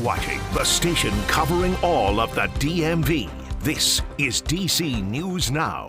watching the station covering all of the DMV. This is DC News Now.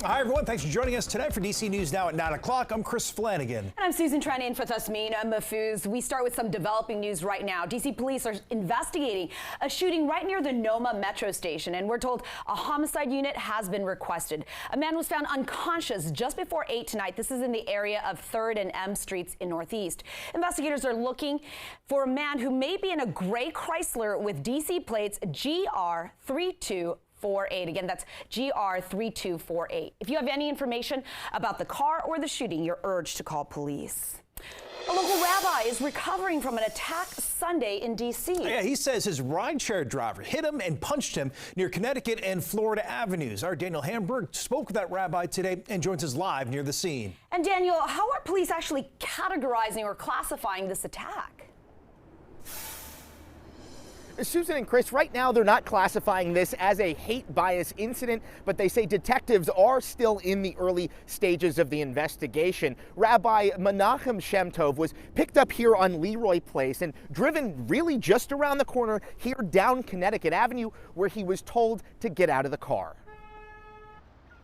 Hi, everyone. Thanks for joining us tonight for DC News Now at 9 o'clock. I'm Chris Flanagan. And I'm Susan Tran in for Tasmina Mahfouz. We start with some developing news right now. DC police are investigating a shooting right near the Noma metro station, and we're told a homicide unit has been requested. A man was found unconscious just before 8 tonight. This is in the area of 3rd and M Streets in Northeast. Investigators are looking for a man who may be in a gray Chrysler with DC plates GR3248. Again, that's GR3248. If you have any information about the car or the shooting, you're urged to call police. A local rabbi is recovering from an attack Sunday in D.C. Yeah, he says his rideshare driver hit him and punched him near Connecticut and Florida Avenues. Our Daniel Hamburg spoke with that rabbi today and joins us live near the scene. And Daniel, how are police actually categorizing or classifying this attack? Susan and Chris, right now they're not classifying this as a hate bias incident, but they say detectives are still in the early stages of the investigation. Rabbi Menachem Shemtov was picked up here on Leroy Place and driven really just around the corner here down Connecticut Avenue, where he was told to get out of the car.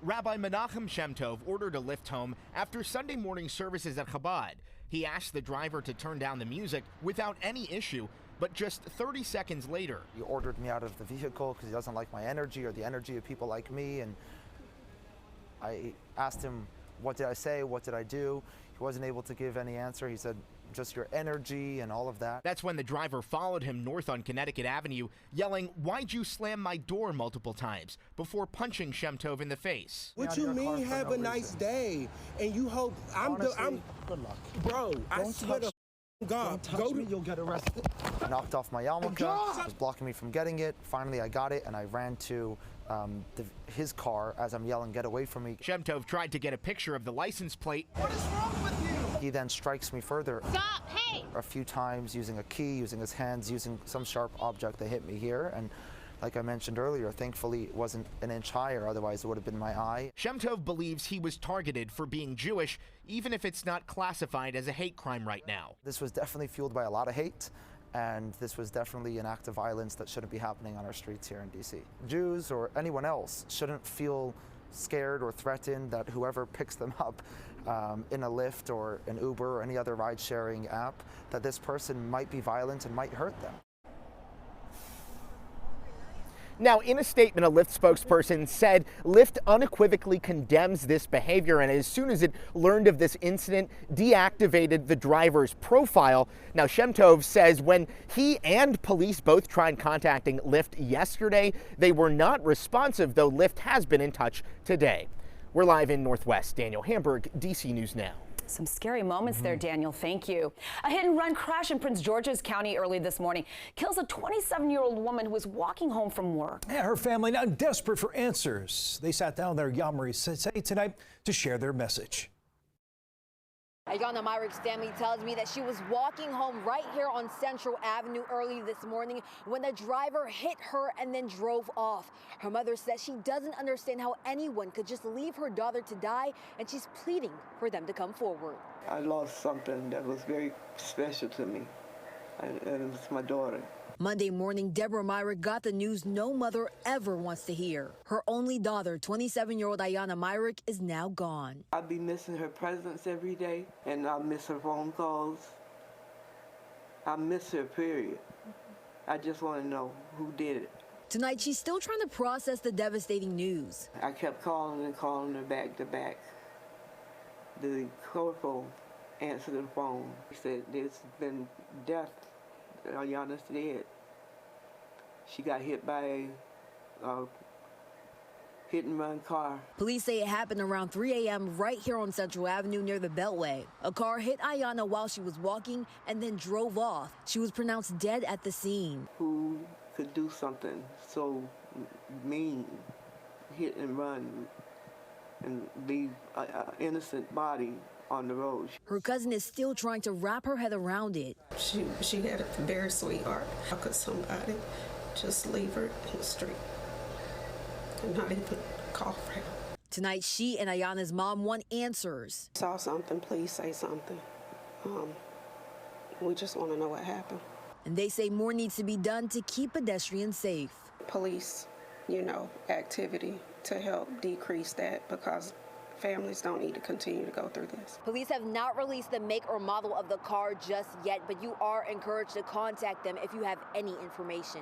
Rabbi Menachem Shemtov ordered a lift home after Sunday morning services at Chabad. He asked the driver to turn down the music without any issue, but just 30 seconds later, he ordered me out of the vehicle because he doesn't like my energy or the energy of people like me. And I asked him, what did I say? What did I do? He wasn't able to give any answer. He said, just your energy and all of that. That's when the driver followed him north on Connecticut Avenue, yelling, "Why'd you slam my door?" multiple times before punching Shemtov in the face. What you mean have a nice day? And you hope Honestly, good luck. Bro, I swear to God, Touch me, you'll get arrested. I knocked off my yarmulke. It was blocking me from getting it. Finally, I got it, and I ran to his car as I'm yelling, "Get away from me!" Shemtov tried to get a picture of the license plate. What is wrong with you? He then strikes me further. Stop! Hey! A few times using a key, using his hands, using some sharp object that hit me here. And like I mentioned earlier, thankfully it wasn't an inch higher, otherwise it would have been my eye. Shemtov believes he was targeted for being Jewish, even if it's not classified as a hate crime right now. This was definitely fueled by a lot of hate, and this was definitely an act of violence that shouldn't be happening on our streets here in DC. Jews or anyone else shouldn't feel scared or threatened that whoever picks them up in a Lyft or an Uber or any other ride-sharing app, that this person might be violent and might hurt them. Now, in a statement, a Lyft spokesperson said Lyft unequivocally condemns this behavior, and as soon as it learned of this incident, deactivated the driver's profile. Now, Shemtov says when he and police both tried contacting Lyft yesterday, they were not responsive, though Lyft has been in touch today. We're live in Northwest. Daniel Hamburg, DC News Now. Some scary moments there, Daniel. Thank you. A hit-and-run crash in Prince George's County early this morning kills a 27-year-old woman who was walking home from work. Yeah, her family now desperate for answers. They sat down there, Yamari Sensei, tonight to share their message. Ayana Myrick's family tells me that she was walking home right here on Central Avenue early this morning when the driver hit her and then drove off. Her mother says she doesn't understand how anyone could just leave her daughter to die, and she's pleading for them to come forward. I lost something that was very special to me, and it was my daughter. Monday morning, Deborah Myrick got the news no mother ever wants to hear. Her only daughter, 27-year-old Ayana Myrick, is now gone. I'll be missing her presence every day, and I'll miss her phone calls. I miss her, period. I just want to know who did it. Tonight, she's still trying to process the devastating news. I kept calling and calling her back to back. The corporal answered the phone. He said, "There's been death. Ayana's dead. She got hit by a hit-and-run car." Police say it happened around 3 a.m. right here on Central Avenue near the Beltway. A car hit Ayana while she was walking and then drove off. She was pronounced dead at the scene. Who could do something so mean, hit and run, and leave an innocent body on the road? Her cousin is still trying to wrap her head around it. She had a very sweetheart. How could somebody just leave her in the street and not even call for help? Tonight, she and Ayana's mom want answers. Saw something, please say something. We just want to know what happened. And they say more needs to be done to keep pedestrians safe. Police, activity to help decrease that, because families don't need to continue to go through this. Police have not released the make or model of the car just yet, but you are encouraged to contact them if you have any information.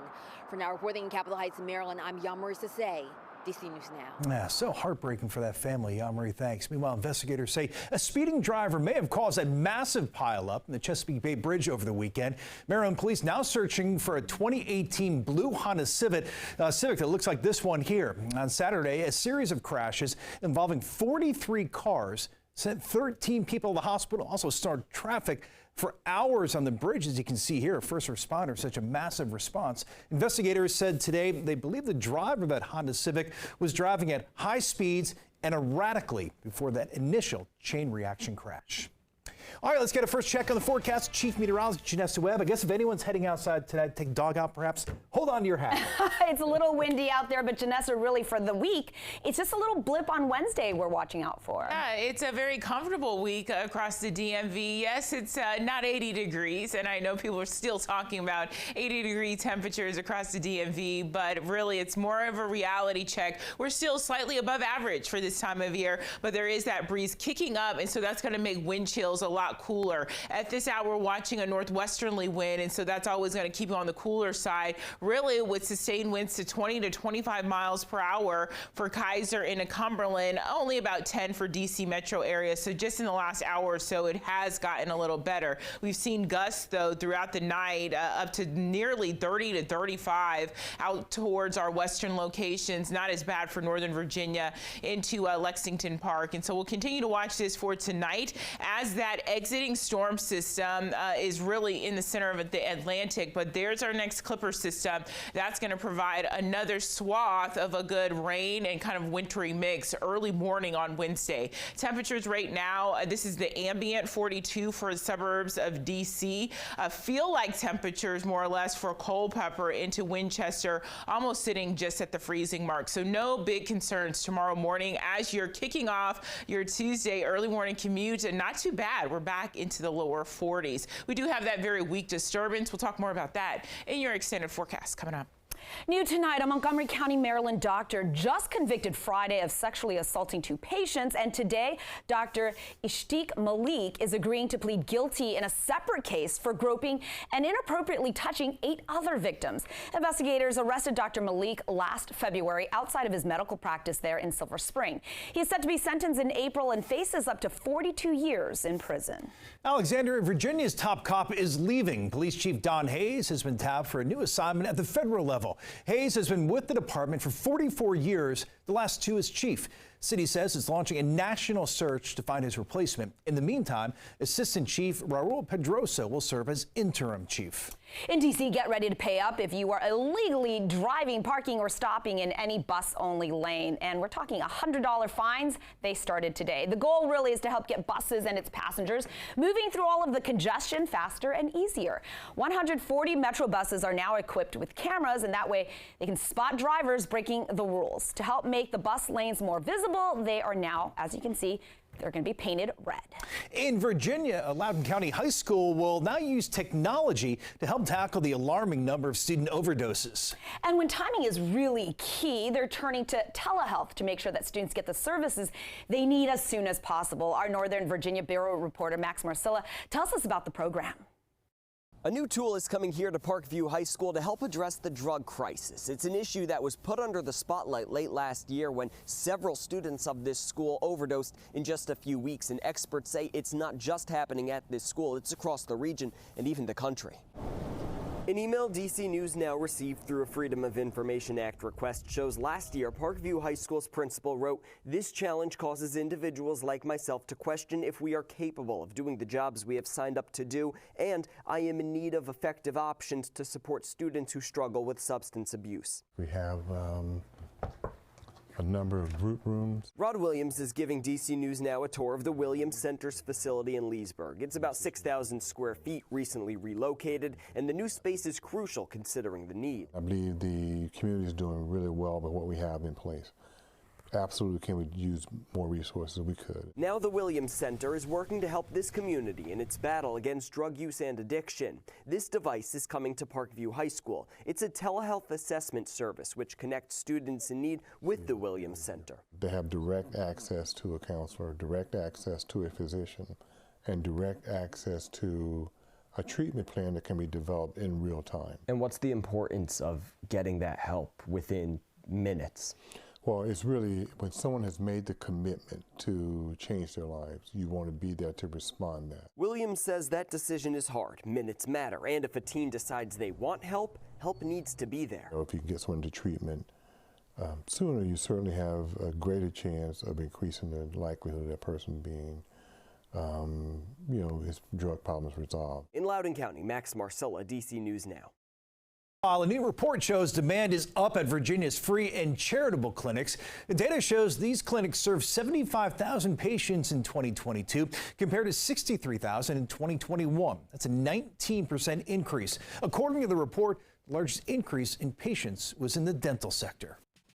For now, reporting in Capitol Heights, Maryland, I'm Yamari Sase, DC News Now. Yeah, so heartbreaking for that family. Yamari, thanks. Meanwhile, investigators say a speeding driver may have caused a massive pileup in the Chesapeake Bay Bridge over the weekend. Maryland police now searching for a 2018 blue Honda Civic that looks like this one here. On Saturday, a series of crashes involving 43 cars sent 13 people to the hospital, also started traffic for hours on the bridge. As you can see here, first responders, such a massive response. Investigators said today they believe the driver of that Honda Civic was driving at high speeds and erratically before that initial chain reaction crash. All right, let's get a first check on the forecast. Chief Meteorologist Janessa Webb. I guess if anyone's heading outside tonight, take dog out perhaps, hold on to your hat. It's a little windy out there, but Janessa, really for the week, it's just a little blip on Wednesday we're watching out for. Yeah, it's a very comfortable week across the DMV. Yes, it's not 80 degrees, and I know people are still talking about 80-degree temperatures across the DMV, but really it's more of a reality check. We're still slightly above average for this time of year, but there is that breeze kicking up, and so that's going to make wind chills a lot cooler. At this hour, we're watching a northwesterly wind, and so that's always going to keep you on the cooler side, really with sustained winds to 20 to 25 miles per hour for Kaiser and Cumberland, only about 10 for DC metro area. So just in the last hour or so, it has gotten a little better. We've seen gusts, though, throughout the night up to nearly 30 to 35 out towards our western locations. Not as bad for Northern Virginia into Lexington Park. And so we'll continue to watch this for tonight as that exiting storm system is really in the center of the Atlantic, but there's our next Clipper system. That's going to provide another swath of a good rain and kind of wintry mix early morning on Wednesday. Temperatures right now, this is the ambient 42 for the suburbs of DC. Feel like temperatures more or less for Culpeper into Winchester, almost sitting just at the freezing mark. So no big concerns tomorrow morning as you're kicking off your Tuesday early morning commute, and not too bad. We're back into the lower 40s. We do have that very weak disturbance. We'll talk more about that in your extended forecast coming up. New tonight, a Montgomery County, Maryland doctor just convicted Friday of sexually assaulting 2 patients, and today Dr. Ishtiq Malik is agreeing to plead guilty in a separate case for groping and inappropriately touching 8 other victims. Investigators arrested Dr. Malik last February outside of his medical practice there in Silver Spring. He is set to be sentenced in April and faces up to 42 years in prison. Alexandria, Virginia's top cop is leaving. Police Chief Don Hayes has been tapped for a new assignment at the federal level. Hayes has been with the department for 44 years, the last 2 as chief. City says it's launching a national search to find his replacement. In the meantime, Assistant Chief Raul Pedrosa will serve as interim chief. In D.C., get ready to pay up if you are illegally driving, parking, or stopping in any bus-only lane. And we're talking $100 fines. They started today. The goal really is to help get buses and its passengers moving through all of the congestion faster and easier. 140 Metro buses are now equipped with cameras, and that way they can spot drivers breaking the rules. To help make the bus lanes more visible, they are now, as you can see, they're going to be painted red. In Virginia, a Loudoun County high school will now use technology to help tackle the alarming number of student overdoses. And when timing is really key, they're turning to telehealth to make sure that students get the services they need as soon as possible. Our Northern Virginia Bureau reporter Max Marcilla tells us about the program. A new tool is coming here to Parkview High School to help address the drug crisis. It's an issue that was put under the spotlight late last year when several students of this school overdosed in just a few weeks. And experts say it's not just happening at this school, it's across the region and even the country. An email DC News Now received through a Freedom of Information Act request shows last year Parkview High School's principal wrote, "This challenge causes individuals like myself to question if we are capable of doing the jobs we have signed up to do, and I am in need of effective options to support students who struggle with substance abuse." We have a number of group rooms. Rod Williams is giving DC News Now a tour of the Williams Center's facility in Leesburg. It's about 6,000 square feet, recently relocated, and the new space is crucial considering the need. I believe the community is doing really well with what we have in place. absolutely can we use more resources? We could. Now the Williams Center is working to help this community in its battle against drug use and addiction. This device is coming to Parkview High School. It's a telehealth assessment service which connects students in need with the Williams Center. They have direct access to a counselor, direct access to a physician, and direct access to a treatment plan that can be developed in real time. And what's the importance of getting that help within minutes? Well, it's really when someone has made the commitment to change their lives, you want to be there to respond to that. Williams says that decision is hard. Minutes matter. And if a teen decides they want help, help needs to be there. If you can get someone to treatment sooner, you certainly have a greater chance of increasing the likelihood of that person being his drug problems resolved. In Loudoun County, Max Marcella, DC News Now. While a new report shows demand is up at Virginia's free and charitable clinics, the data shows these clinics served 75,000 patients in 2022 compared to 63,000 in 2021. That's a 19% increase. According to the report, the largest increase in patients was in the dental sector.